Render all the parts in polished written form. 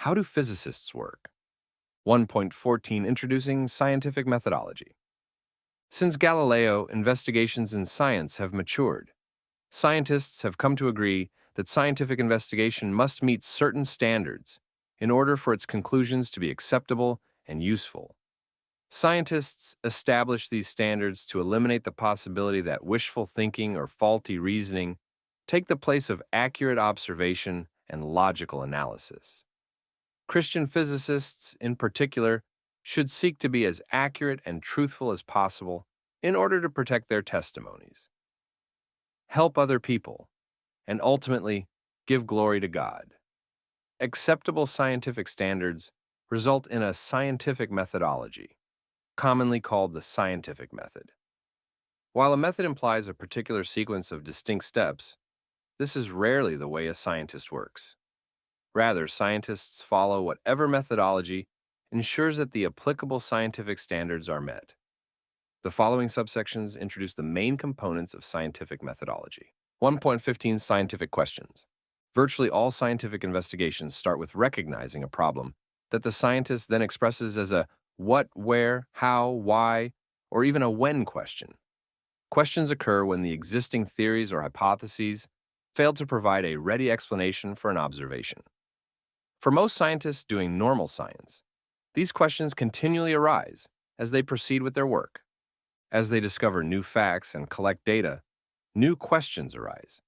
How do physicists work? 1.14 Introducing Scientific Methodology. Since Galileo, investigations in science have matured. Scientists have come to agree that scientific investigation must meet certain standards in order for its conclusions to be acceptable and useful. Scientists establish these standards to eliminate the possibility that wishful thinking or faulty reasoning take the place of accurate observation and logical analysis. Christian physicists, in particular, should seek to be as accurate and truthful as possible in order to protect their testimonies, help other people, and ultimately give glory to God. Acceptable scientific standards result in a scientific methodology, commonly called the scientific method. While a method implies a particular sequence of distinct steps, this is rarely the way a scientist works. Rather, scientists follow whatever methodology ensures that the applicable scientific standards are met. The following subsections introduce the main components of scientific methodology. 1.15 Scientific questions. Virtually all scientific investigations start with recognizing a problem that the scientist then expresses as a what, where, how, why, or even a when question. Questions occur when the existing theories or hypotheses fail to provide a ready explanation for an observation. For most scientists doing normal science, these questions continually arise as they proceed with their work. As they discover new facts and collect data, new questions arise.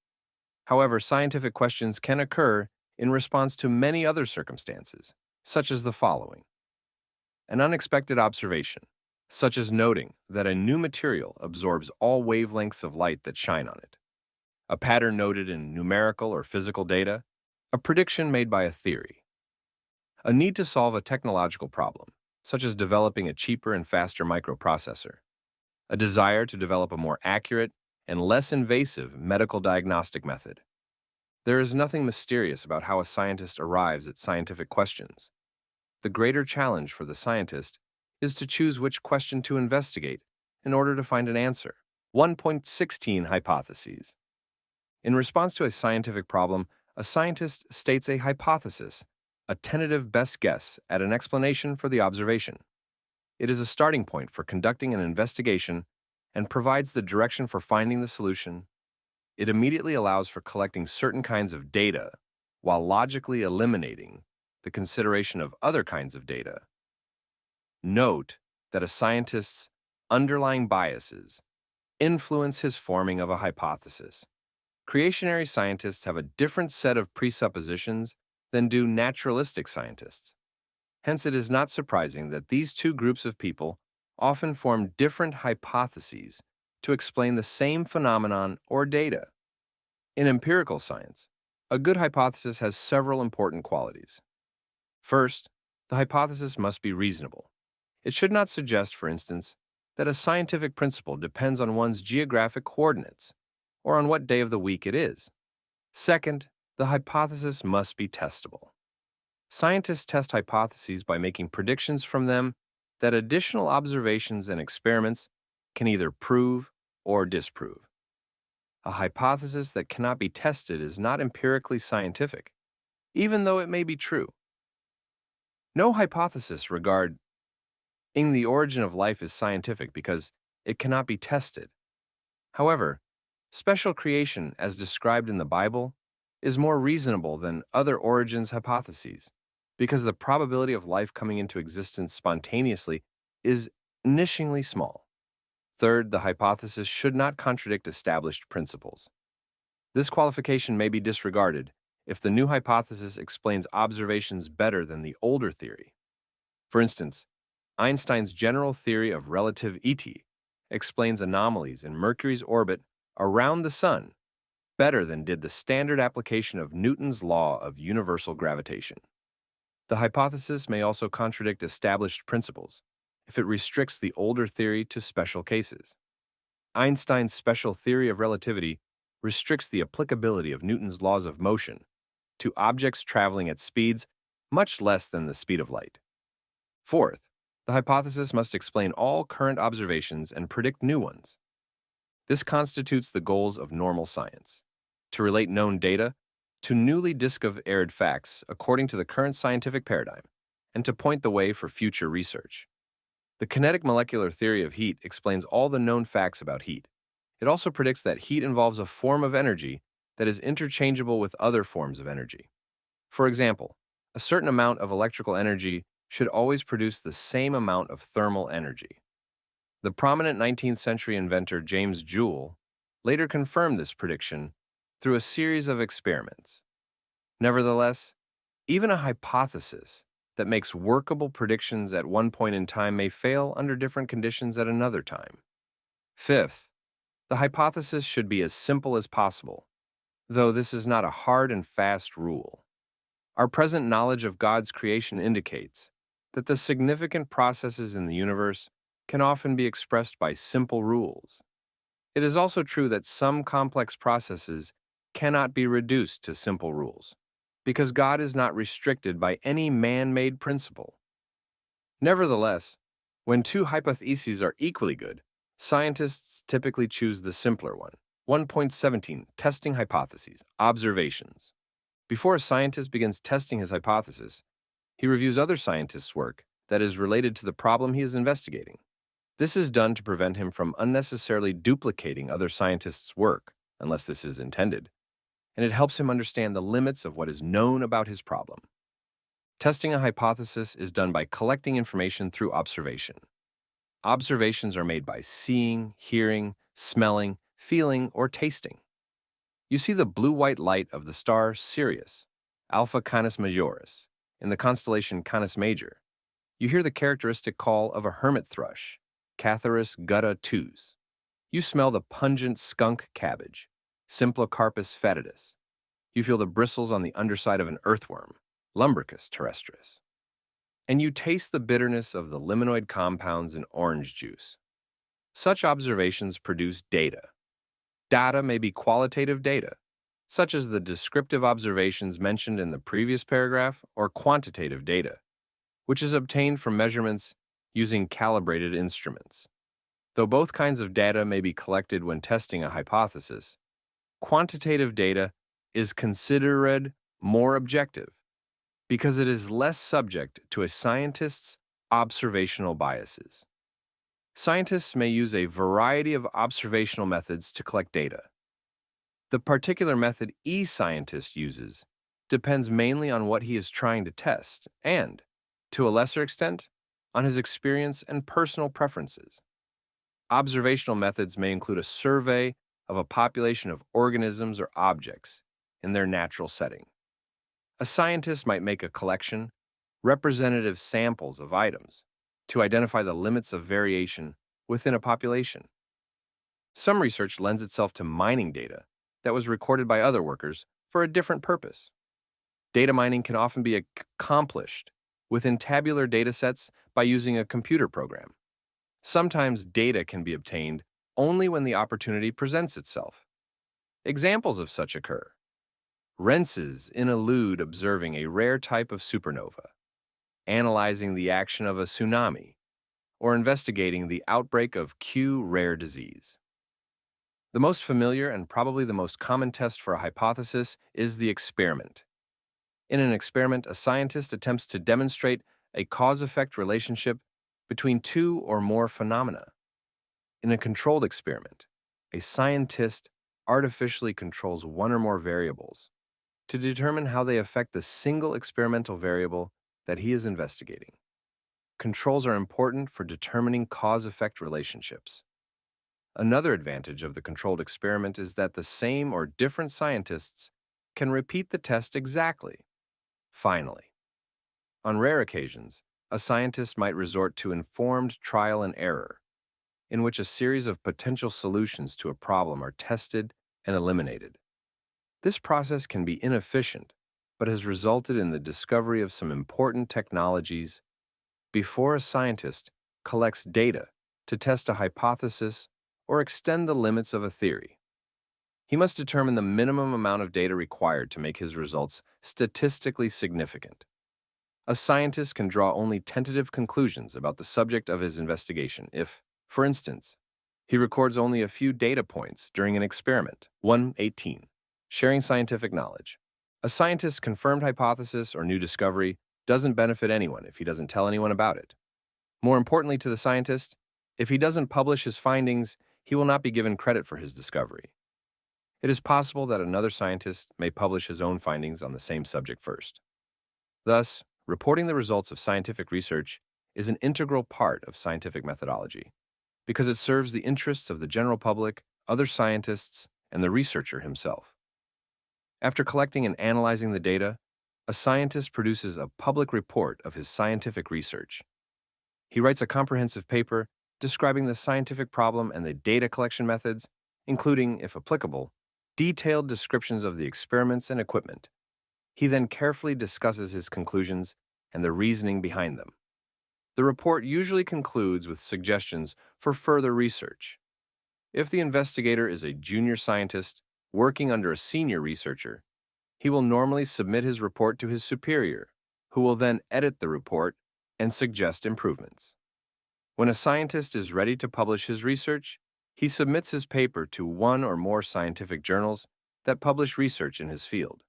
However, scientific questions can occur in response to many other circumstances, such as the following. An unexpected observation, such as noting that a new material absorbs all wavelengths of light that shine on it. A pattern noted in numerical or physical data, a prediction made by a theory. A need to solve a technological problem, such as developing a cheaper and faster microprocessor. A desire to develop a more accurate and less invasive medical diagnostic method. There is nothing mysterious about how a scientist arrives at scientific questions. The greater challenge for the scientist is to choose which question to investigate in order to find an answer. 1.16 Hypotheses. In response to a scientific problem, a scientist states a hypothesis, a tentative best guess at an explanation for the observation. It is a starting point for conducting an investigation and provides the direction for finding the solution. It immediately allows for collecting certain kinds of data while logically eliminating the consideration of other kinds of data. Note that a scientist's underlying biases influence his forming of a hypothesis. Creationary scientists have a different set of presuppositions than do naturalistic scientists. Hence, it is not surprising that these two groups of people often form different hypotheses to explain the same phenomenon or data. In empirical science, a good hypothesis has several important qualities. First, the hypothesis must be reasonable. It should not suggest, for instance, that a scientific principle depends on one's geographic coordinates or on what day of the week it is. Second, the hypothesis must be testable. Scientists test hypotheses by making predictions from them that additional observations and experiments can either prove or disprove. A hypothesis that cannot be tested is not empirically scientific, even though it may be true. No hypothesis regarding the origin of life is scientific because it cannot be tested. However, special creation, as described in the Bible, is more reasonable than other origins hypotheses because the probability of life coming into existence spontaneously is nichingly small. Third, the hypothesis should not contradict established principles. This qualification may be disregarded if the new hypothesis explains observations better than the older theory. For instance, Einstein's general theory of relativity explains anomalies in Mercury's orbit around the Sun better than did the standard application of Newton's law of universal gravitation. The hypothesis may also contradict established principles if it restricts the older theory to special cases. Einstein's special theory of relativity restricts the applicability of Newton's laws of motion to objects traveling at speeds much less than the speed of light. Fourth, the hypothesis must explain all current observations and predict new ones. This constitutes the goals of normal science: to relate known data to newly discovered facts according to the current scientific paradigm and to point the way for future research. The kinetic molecular theory of heat explains all the known facts about heat. It also predicts that heat involves a form of energy that is interchangeable with other forms of energy. For example, a certain amount of electrical energy should always produce the same amount of thermal energy. The prominent 19th century inventor James Joule later confirmed this prediction through a series of experiments. Nevertheless, even a hypothesis that makes workable predictions at one point in time may fail under different conditions at another time. Fifth, the hypothesis should be as simple as possible, though this is not a hard and fast rule. Our present knowledge of God's creation indicates that the significant processes in the universe can often be expressed by simple rules. It is also true that some complex processes cannot be reduced to simple rules, because God is not restricted by any man-made principle. Nevertheless, when two hypotheses are equally good, scientists typically choose the simpler one. 1.17 Testing hypotheses, observations. Before a scientist begins testing his hypothesis, he reviews other scientists' work that is related to the problem he is investigating. This is done to prevent him from unnecessarily duplicating other scientists' work, unless this is intended, and it helps him understand the limits of what is known about his problem. Testing a hypothesis is done by collecting information through observation. Observations are made by seeing, hearing, smelling, feeling, or tasting. You see the blue-white light of the star Sirius, Alpha Canis Majoris, in the constellation Canis Major. You hear the characteristic call of a hermit thrush, Catharus gutta tus. You smell the pungent skunk cabbage, Symplocarpus fetidus. You feel the bristles on the underside of an earthworm, Lumbricus terrestris. And you taste the bitterness of the limenoid compounds in orange juice. Such observations produce data. Data may be qualitative data, such as the descriptive observations mentioned in the previous paragraph, or quantitative data, which is obtained from measurements using calibrated instruments. Though both kinds of data may be collected when testing a hypothesis, quantitative data is considered more objective because it is less subject to a scientist's observational biases. Scientists may use a variety of observational methods to collect data. The particular method each scientist uses depends mainly on what he is trying to test and, to a lesser extent, on his experience and personal preferences. Observational methods may include a survey of a population of organisms or objects in their natural setting. A scientist might make a collection, representative samples of items, to identify the limits of variation within a population. Some research lends itself to mining data that was recorded by other workers for a different purpose. Data mining can often be accomplished within tabular data sets by using a computer program. Sometimes data can be obtained only when the opportunity presents itself. Examples of such occur. Renses elude observing a rare type of supernova, analyzing the action of a tsunami, or investigating the outbreak of Q rare disease. The most familiar and probably the most common test for a hypothesis is the experiment. In an experiment, a scientist attempts to demonstrate a cause-effect relationship between two or more phenomena. In a controlled experiment, a scientist artificially controls one or more variables to determine how they affect the single experimental variable that he is investigating. Controls are important for determining cause-effect relationships. Another advantage of the controlled experiment is that the same or different scientists can repeat the test exactly. Finally, on rare occasions, a scientist might resort to informed trial and error, in which a series of potential solutions to a problem are tested and eliminated. This process can be inefficient, but has resulted in the discovery of some important technologies. Before a scientist collects data to test a hypothesis or extend the limits of a theory, he must determine the minimum amount of data required to make his results statistically significant. A scientist can draw only tentative conclusions about the subject of his investigation if, for instance, he records only a few data points during an experiment. 1.18 Sharing scientific knowledge. A scientist's confirmed hypothesis or new discovery doesn't benefit anyone if he doesn't tell anyone about it. More importantly to the scientist, if he doesn't publish his findings, he will not be given credit for his discovery. It is possible that another scientist may publish his own findings on the same subject first. Thus, reporting the results of scientific research is an integral part of scientific methodology because it serves the interests of the general public, other scientists, and the researcher himself. After collecting and analyzing the data, a scientist produces a public report of his scientific research. He writes a comprehensive paper describing the scientific problem and the data collection methods, including, if applicable, detailed descriptions of the experiments and equipment. He then carefully discusses his conclusions and the reasoning behind them. The report usually concludes with suggestions for further research. If the investigator is a junior scientist working under a senior researcher, he will normally submit his report to his superior, who will then edit the report and suggest improvements. When a scientist is ready to publish his research, he submits his paper to one or more scientific journals that publish research in his field.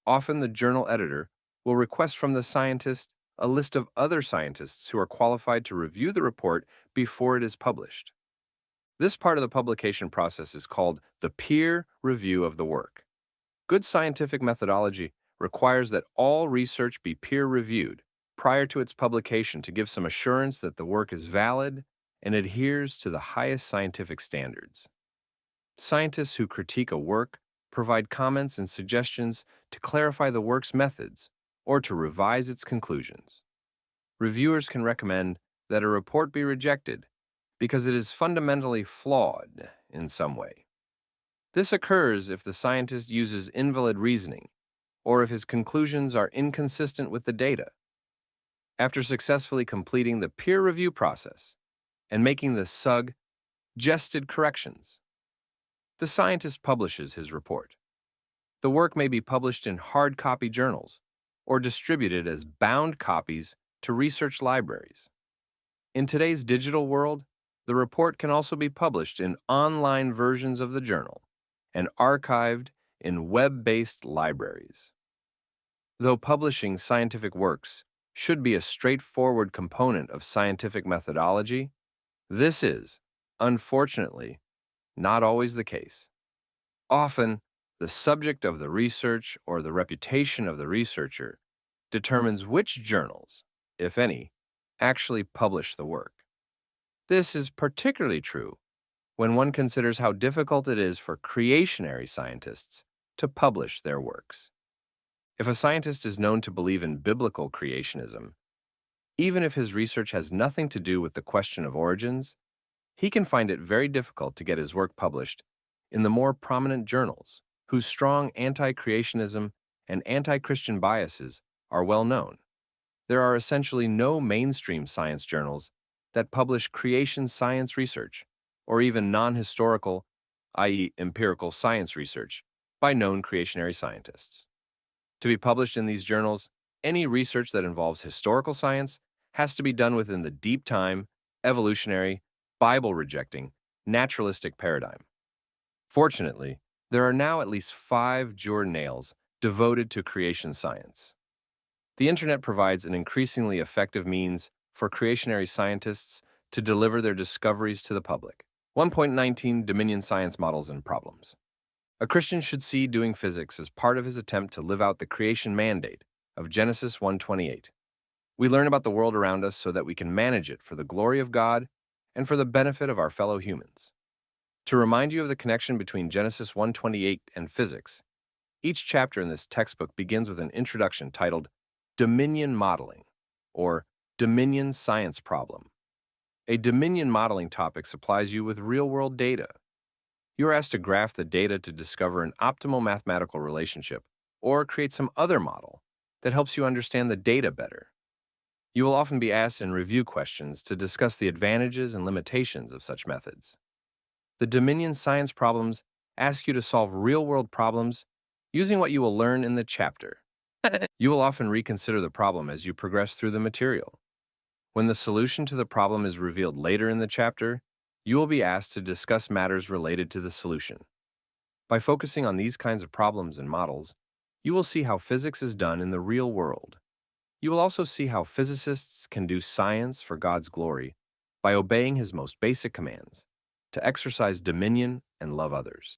Often the journal editor will request from the scientist a list of other scientists who are qualified to review the report before it is published. This part of the publication process is called the peer review of the work. Good scientific methodology requires that all research be peer-reviewed prior to its publication to give some assurance that the work is valid and adheres to the highest scientific standards. Scientists who critique a work provide comments and suggestions to clarify the work's methods or to revise its conclusions. Reviewers can recommend that a report be rejected because it is fundamentally flawed in some way. This occurs if the scientist uses invalid reasoning or if his conclusions are inconsistent with the data. After successfully completing the peer review process and making the suggested corrections, the scientist publishes his report. The work may be published in hard copy journals or distributed as bound copies to research libraries. In today's digital world, the report can also be published in online versions of the journal and archived in web-based libraries. Though publishing scientific works should be a straightforward component of scientific methodology, this is, unfortunately, not always the case. Often, the subject of the research or the reputation of the researcher determines which journals, if any, actually publish the work. This is particularly true when one considers how difficult it is for creationary scientists to publish their works. If a scientist is known to believe in biblical creationism, even if his research has nothing to do with the question of origins, he can find it very difficult to get his work published in the more prominent journals, whose strong anti-creationism and anti-Christian biases are well known. There are essentially no mainstream science journals that publish creation science research, or even non-historical, i.e. empirical science research, by known creationary scientists. To be published in these journals, any research that involves historical science has to be done within the deep time, evolutionary, Bible-rejecting, naturalistic paradigm. Fortunately, there are now at least 5 journals devoted to creation science. The internet provides an increasingly effective means for creationary scientists to deliver their discoveries to the public. 1.19 Dominion Science Models and Problems. A Christian should see doing physics as part of his attempt to live out the creation mandate of Genesis 1:28. We learn about the world around us so that we can manage it for the glory of God and for the benefit of our fellow humans. To remind you of the connection between Genesis 1:28 and physics, each chapter in this textbook begins with an introduction titled Dominion Modeling, or Dominion Science Problem. A Dominion modeling topic supplies you with real-world data. You are asked to graph the data to discover an optimal mathematical relationship or create some other model that helps you understand the data better. You will often be asked in review questions to discuss the advantages and limitations of such methods. The Dominion Science Problems ask you to solve real-world problems using what you will learn in the chapter. You will often reconsider the problem as you progress through the material. When the solution to the problem is revealed later in the chapter, you will be asked to discuss matters related to the solution. By focusing on these kinds of problems and models, You will see how physics is done in the real world. You will also see how physicists can do science for God's glory by obeying his most basic commands, to exercise dominion and love others.